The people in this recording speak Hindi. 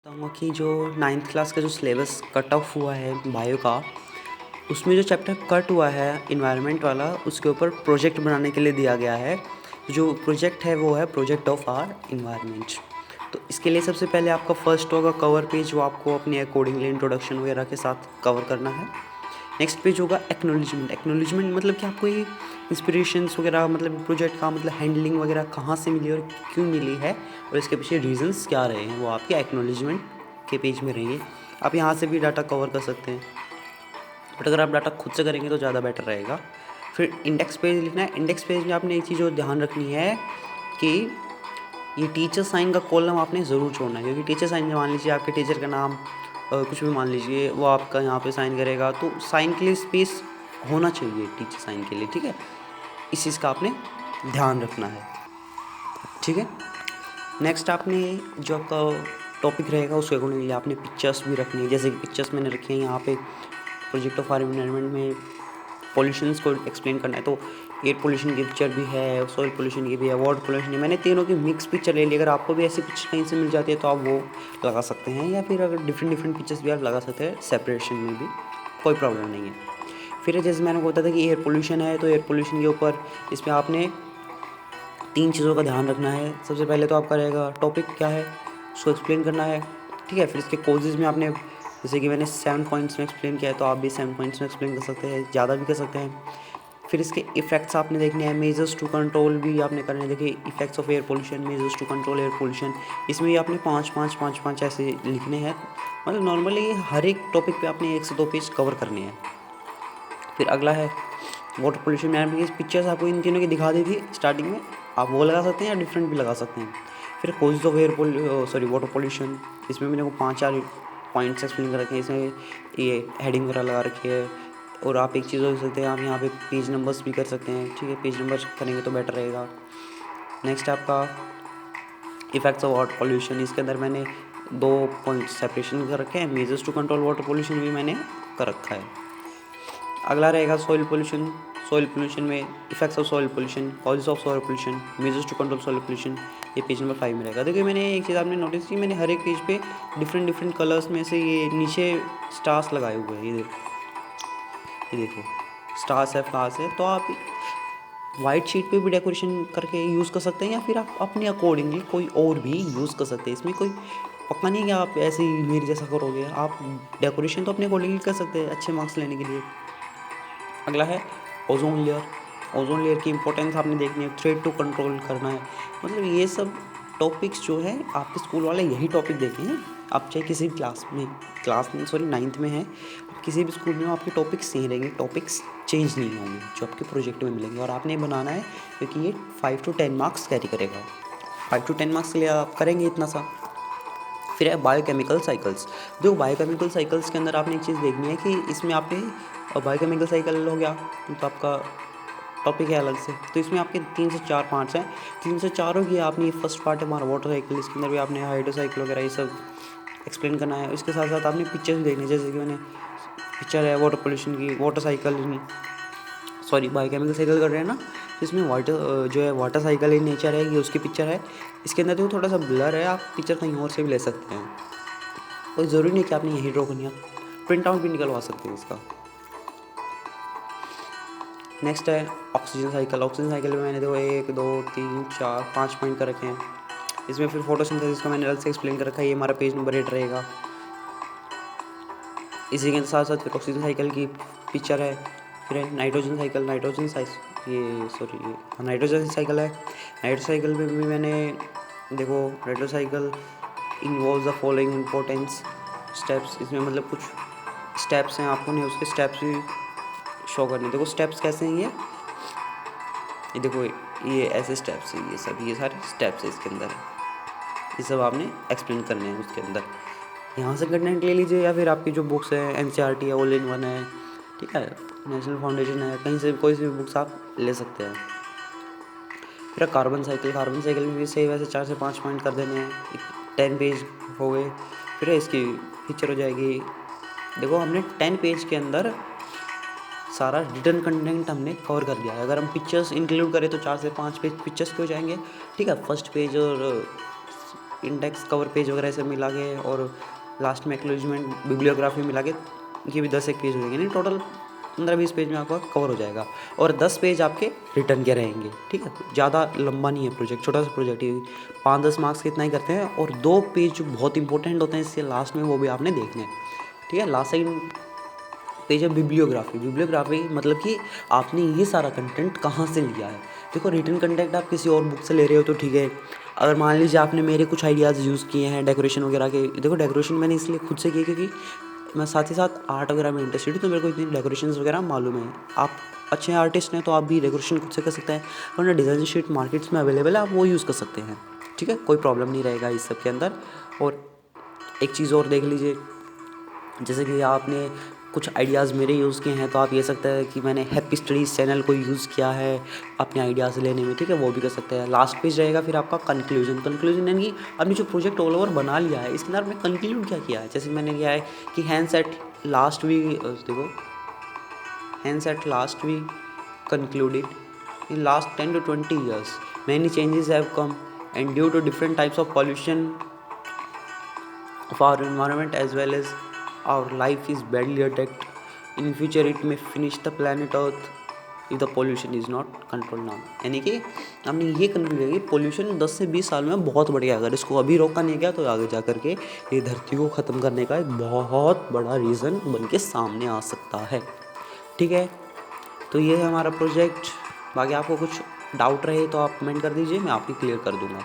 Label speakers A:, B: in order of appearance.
A: बताऊँगा कि जो 9th क्लास का जो सिलेबस कट ऑफ हुआ है बायो का, उसमें जो चैप्टर कट हुआ है एनवायरनमेंट वाला, उसके ऊपर प्रोजेक्ट बनाने के लिए दिया गया है। जो प्रोजेक्ट है वो है प्रोजेक्ट ऑफ आवर एनवायरनमेंट। तो इसके लिए सबसे पहले आपका फर्स्ट होगा कवर पेज, वो आपको अपने अकॉर्डिंगली इंट्रोडक्शन वगैरह के साथ कवर करना है। नेक्स्ट पेज होगा एक्नॉलेजमेंट। एक्नॉलेजमेंट मतलब कि आपको ये इंस्पिरेशंस वगैरह, मतलब प्रोजेक्ट का मतलब हैंडलिंग वगैरह कहाँ से मिली और क्यों मिली है और इसके पीछे रीजंस क्या रहे हैं, वो आपके एक्नॉलेजमेंट के पेज में रहेंगे। आप यहाँ से भी डाटा कवर कर सकते हैं, बट अगर आप डाटा खुद से करेंगे तो ज़्यादा बेटर रहेगा। फिर इंडेक्स पेज लिखना है। इंडेक्स पेज में आपने एक चीज़ और ध्यान रखनी है कि ये टीचर साइन का कॉलम आपने ज़रूर छोड़ना है, क्योंकि टीचर साइन में मान लीजिए आपके टीचर का नाम कुछ भी मान लीजिए, वो आपका यहाँ पे साइन करेगा, तो साइन के लिए स्पेस होना चाहिए टीचर साइन के लिए, ठीक है। इस चीज़ का आपने ध्यान रखना है, ठीक है। नेक्स्ट आपने जो आपका टॉपिक रहेगा उसके अकॉर्डिंगली आपने पिक्चर्स भी रखनी है। जैसे कि पिक्चर्स मैंने रखी है यहाँ पे, प्रोजेक्ट ऑफ आवर एनवायरनमेंट में पॉल्यूशंस को एक्सप्लेन करना है, तो एयर पोल्यूशन की पिक्चर भी है, सॉइल पोल्यूशन की भी है, वाटर पोल्यूशन की। मैंने तीनों की मिक्स पिक्चर ले ली। अगर आपको भी ऐसी पिक्चर कहीं से मिल जाती है तो आप वो लगा सकते हैं, या फिर अगर डिफरेंट डिफरेंट पिक्चर्स भी आप लगा सकते हैं सेपरेशन में भी, कोई प्रॉब्लम नहीं है। फिर जैसे मैंने बताया था कि एयर पोल्यूशन है, तो एयर पोल्यूशन के ऊपर इसमें आपने 3 चीज़ों का ध्यान रखना है। सबसे पहले तो आपका रहेगा टॉपिक क्या है, उसको एक्सप्लेन करना है, ठीक है। फिर इसके कॉजेज़ में आपने, जैसे कि मैंने 7 पॉइंट्स में एक्सप्लेन किया है, तो आप भी 7 पॉइंट्स में एक्सप्लेन कर सकते हैं, ज़्यादा भी कर सकते हैं। फिर इसके इफ़ेक्ट्स आपने देखने हैं, मेजर्स टू कंट्रोल भी आपने करने हैं। देखिए effects of air pollution, measures to control air pollution, इसमें भी आपने 5 ऐसे लिखने हैं। मतलब नॉर्मली हर एक टॉपिक पे आपने 1 से 2 पेज कवर करने हैं। फिर अगला है वाटर पोल्यूशन। मैंने पिक्चर्स आपको इन तीनों की दिखा दी थी स्टार्टिंग में, आप वो लगा सकते हैं या डिफरेंट भी लगा सकते हैं। फिर कॉजेज ऑफ वाटर पोल्यूशन, इसमें मैंने को 5-4 पॉइंट्स एक्सप्लेन कर रखे हैं। इसमें ये हेडिंग वगैरह लगा रखी है। और आप एक चीज़ हो सकते हैं, आप यहाँ पे पेज नंबर्स भी कर सकते हैं, ठीक है। पेज नंबर करेंगे तो बेटर रहेगा। नेक्स्ट आपका इफेक्ट्स ऑफ वाटर पोल्यूशन, इसके अंदर मैंने 2 पॉइंट सेपरेशन कर रखे हैं। Measures to control water pollution भी मैंने कर रखा है। अगला रहेगा सॉइल पोल्यूशन। सॉइल पोल्यूशन में effects of soil pollution, causes of soil pollution, measures to control soil pollution, ये पेज नंबर 5 में रहेगा। देखिए मैंने एक चीज़ आपने नोटिस की, मैंने हर एक पेज पे डिफरेंट डिफरेंट कलर्स में से ये नीचे स्टार्स लगाए हुए हैं। ये देखो स्टार्स है, फ्लावर्स है। तो आप वाइट शीट पे भी डेकोरेशन करके यूज़ कर सकते हैं, या फिर आप अपने अकॉर्डिंगली कोई और भी यूज़ कर सकते हैं। इसमें कोई पक्का नहीं कि आप ऐसे ही मेरे जैसा करोगे। आप डेकोरेशन तो अपने अकॉर्डिंगली कर सकते हैं अच्छे मार्क्स लेने के लिए। अगला है ओजोन लेयर। ओजोन लेयर की इंपॉर्टेंस आपने देखनी है, थ्रेट टू कंट्रोल करना है। मतलब ये सब टॉपिक्स जो है आपके स्कूल वाले यही टॉपिक देते हैं। आप चाहे किसी भी क्लास में सॉरी 9th में है, किसी भी स्कूल में हो, आपके टॉपिक्स सेम रहेंगे, टॉपिक्स चेंज नहीं होंगे जो आपके प्रोजेक्ट में मिलेंगे। और आपने बनाना है क्योंकि ये 5 to 10 मार्क्स कैरी करेगा। 5 to 10 मार्क्स के लिए आप करेंगे इतना सा। फिर है बायोकेमिकल साइकिल्स। जो बायोकेमिकल साइकिल्स के अंदर आपने एक चीज़ देखनी है कि इसमें आपने बायोकेमिकल साइकिल हो गया तो आपका टॉपिक है अलग से। तो इसमें आपके 3 से 4 पार्ट्स हैं। 3 से 4 हो गया। आपने फर्स्ट पार्ट है हमारा वाटर साइकिल, इसके अंदर भी आपने हाइड्रोसाइकिल वगैरह ये सब एक्सप्लेन करना है। इसके साथ साथ आपने पिक्चर्स भी देखनी है। जैसे कि मैंने पिक्चर है वाटर पोल्यूशन की, water cycle sorry biochemical cycle कर रहे हैं ना, तो इसमें वाटर जो है वाटर साइकिल इन नेचर है, ये उसकी पिक्चर है। इसके अंदर देखो थोड़ा सा ब्लर है, आप पिक्चर कहीं और से भी ले सकते हैं। कोई ज़रूरी नहीं कि आपने यही ड्रॉ करनी है, प्रिंट आउट भी निकलवा सकते हैं इसका। नेक्स्ट है ऑक्सीजन साइकिल। ऑक्सीजन साइकिल में मैंने देखो 1 2 3 4 5 पॉइंट कर रखे हैं। इसमें फिर फोटोसिंथेसिस का मैंने अलग से एक्सप्लेन कर रखा है, ये हमारा पेज नंबर 8 रहेगा। इसी के साथ साथ फिर ऑक्सीजन साइकिल की पिक्चर है। फिर है नाइट्रोजन साइकिल। नाइट्रोजन साइकिल है। नाइट्रो साइकिल में भी मैंने देखो nitro cycle involve the following importance steps. इसमें मतलब कुछ स्टेप्स हैं, आपको नहीं उसके स्टेप्स भी शो करने। देखो स्टेप्स कैसे हैं ये देखो ये ऐसे स्टेप्स हैं, ये सारे स्टेप्स हैं इसके अंदर। ये सब आपने एक्सप्लेन करने हैं उसके अंदर। यहाँ से कंटेंट ले लीजिए, या फिर आपकी जो बुक्स है NCERT है, ऑल इन वन है, ठीक है, नेशनल फाउंडेशन है, कहीं से कोई सी भी बुक्स आप ले सकते हैं। फिर कार्बन साइकिल। कार्बन साइकिल में भी सही वैसे 4 से 5 पॉइंट कर देने हैं। 10 पेज हो गए। फिर इसकी पिक्चर हो जाएगी। देखो हमने 10 पेज के अंदर सारा रिटर्न कंटेंट हमने कवर कर दिया है। अगर हम पिक्चर्स इंक्लूड करें तो 4 से 5 पेज पिक्चर्स के हो जाएंगे, ठीक है। फर्स्ट पेज और इंडेक्स कवर पेज वगैरह सब मिला के और लास्ट में एक्नॉलेजमेंट बिब्लियोग्राफी मिला के ये भी 10 एक पेज हो जाएंगे, नहीं टोटल 15-20 पेज में आपका कवर हो जाएगा। और 10 पेज आपके रिटर्न के रहेंगे, ठीक है। ज़्यादा लंबा नहीं है प्रोजेक्ट, छोटा सा प्रोजेक्ट ही 5-10 मार्क्स के इतना ही करते हैं। और 2 पेज जो बहुत इंपॉर्टेंट होते हैं इससे लास्ट में, वो भी आपने देखने हैं, ठीक है। लास्ट सेकंड पेज है बिब्लियोग्राफी। बिब्लियोग्राफी मतलब कि आपने ये सारा कंटेंट कहाँ से लिया है। देखो रिटन कंटेंट आप किसी और बुक से ले रहे हो तो ठीक है। अगर मान लीजिए आपने मेरे कुछ आइडियाज़ यूज़ किए हैं डेकोरेशन वगैरह के, देखो डेकोरेशन मैंने इसलिए खुद से किए क्योंकि मैं साथ ही साथ आर्ट वगैरह में इंटरेस्टेड हूँ, तो मेरे को इतनी डेकोरेशंस वगैरह मालूम है। आप अच्छे आर्टिस्ट हैं तो आप भी डेकोरेशन खुद से कर सकते हैं, वरना डिज़ाइन शीट मार्केट्स में अवेलेबल है, आप वो यूज़ कर सकते हैं, ठीक है। कोई प्रॉब्लम नहीं रहेगा इस सब के अंदर। और एक चीज़ और देख लीजिए, जैसे कि आपने कुछ आइडियाज़ मेरे यूज़ किए हैं तो आप ये सकते हैं कि मैंने हैप्पी स्टडीज़ चैनल को यूज़ किया है अपने आइडियाज़ लेने में, ठीक है, वो भी कर सकते हैं। लास्ट पेज रहेगा फिर आपका कंक्लूजन यानी कि आपने जो प्रोजेक्ट ऑल ओवर बना लिया है इसके अंदर आपने कंक्लूड क्या किया है। जैसे मैंने किया है कि हैंस एट लास्ट वी देखो hence at last we concluded in last 10 to 20 years many changes have come and due to different types of pollution of our environment as well as our life is badly attacked. In future it may finish the planet earth if the pollution is not controlled now। यानी कि हमने ये कंक्लूड किया कि पोल्यूशन 10 से 20 साल में बहुत बढ़ गया। अगर इसको अभी रोका नहीं गया तो आगे जा कर के ये धरती को ख़त्म करने का एक बहुत बड़ा रीज़न बन के सामने आ सकता है, ठीक है। तो ये है हमारा प्रोजेक्ट। बाकी आपको कुछ डाउट रहे तो आप कमेंट कर दीजिए, मैं आपकी क्लियर कर दूँगा।